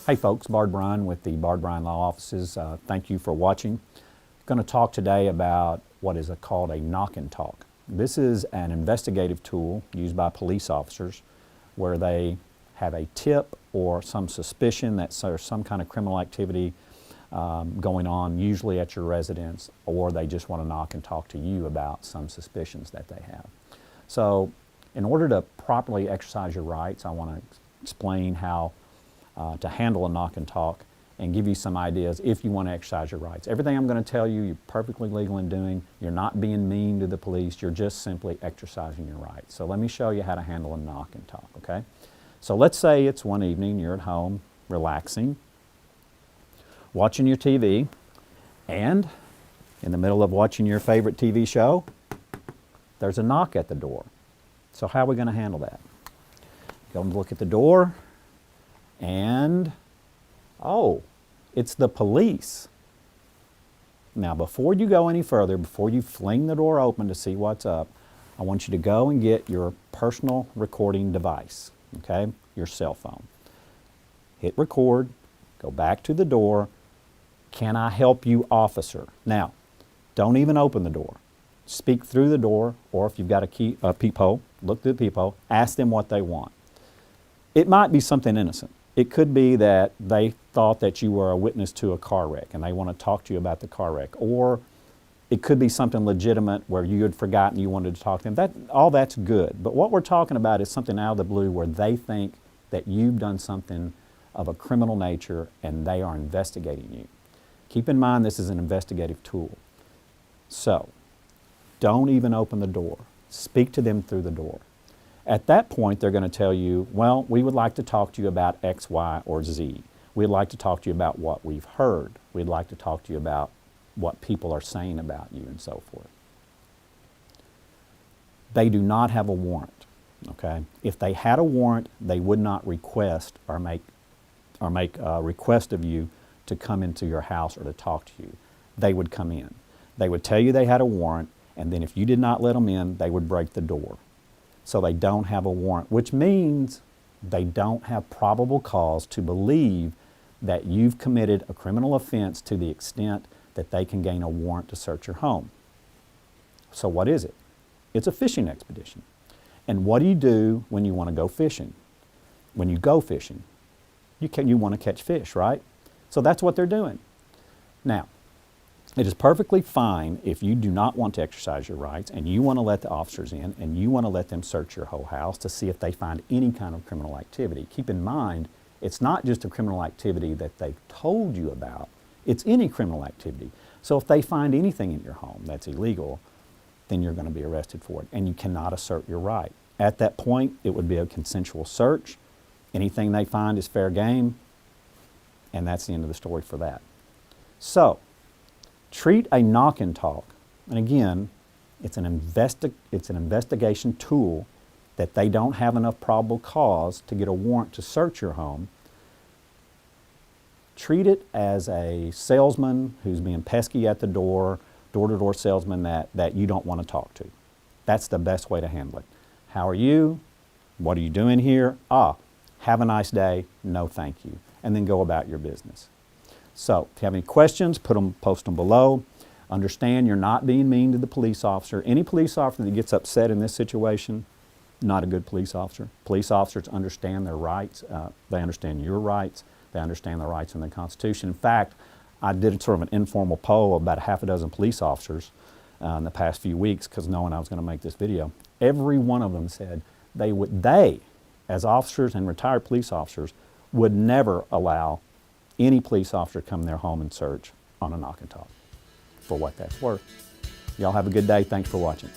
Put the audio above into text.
Hey folks, Bard Bryan with the Bard Bryan Law Offices. Thank you for watching. I'm going to talk today about what is called a knock and talk. This is an investigative tool used by police officers where they have a tip or some suspicion that there's some kind of criminal activity going on, usually at your residence, or they just want to knock and talk to you about some suspicions that they have. So in order to properly exercise your rights, I want to explain how to handle a knock and talk and give you some ideas if you want to exercise your rights. Everything I'm going to tell you, you're perfectly legal in doing. You're not being mean to the police. You're just simply exercising your rights. So let me show you how to handle a knock and talk, okay? So let's say it's one evening, you're at home, relaxing, watching your TV, and in the middle of watching your favorite TV show, there's a knock at the door. So how are we going to handle that? Go and look at the door, and oh, it's the police. Now before you go any further, before you fling the door open to see what's up, I want you to go and get your personal recording device, okay, your cell phone. Hit record, go back to the door. Can I help you, officer? Now, don't even open the door. Speak through the door, or if you've got a peephole, look through the peephole, ask them what they want. It might be something innocent. It could be that they thought that you were a witness to a car wreck and they want to talk to you about the car wreck. Or it could be something legitimate where you had forgotten you wanted to talk to them. All that's good. But what we're talking about is something out of the blue where they think that you've done something of a criminal nature and they are investigating you. Keep in mind this is an investigative tool. So don't even open the door. Speak to them through the door. At that point, they're going to tell you, well, we would like to talk to you about X, Y, or Z. We'd like to talk to you about what we've heard. We'd like to talk to you about what people are saying about you and so forth. They do not have a warrant, okay? If they had a warrant, they would not request or make a request of you to come into your house or to talk to you. They would come in. They would tell you they had a warrant, and then if you did not let them in, they would break the door. So they don't have a warrant, which means they don't have probable cause to believe that you've committed a criminal offense to the extent that they can gain a warrant to search your home. So what is it? It's a fishing expedition. And what do you do when you want to go fishing? When you go fishing, you want to catch fish, right? So that's what they're doing. Now, it is perfectly fine if you do not want to exercise your rights and you want to let the officers in and you want to let them search your whole house to see if they find any kind of criminal activity. Keep in mind, it's not just a criminal activity that they've told you about, it's any criminal activity. So if they find anything in your home that's illegal, then you're going to be arrested for it and you cannot assert your right. At that point, it would be a consensual search. Anything they find is fair game, and that's the end of the story for that. So, treat a knock and talk, and again, it's an investigation tool that they don't have enough probable cause to get a warrant to search your home. Treat it as a salesman who's being pesky at the door-to-door salesman that you don't want to talk to. That's the best way to handle it. How are you? What are you doing here? Have a nice day. No, thank you. And then go about your business. So if you have any questions, post them below. Understand you're not being mean to the police officer. Any police officer that gets upset in this situation, not a good police officer. Police officers understand their rights. They understand your rights. They understand the rights in the Constitution. In fact, I did sort of an informal poll of about half a dozen police officers in the past few weeks because knowing I was going to make this video. Every one of them said they, as officers and retired police officers, would never allow any police officer to come in their home and search on a knock and talk, for what that's worth. Y'all have a good day. Thanks for watching.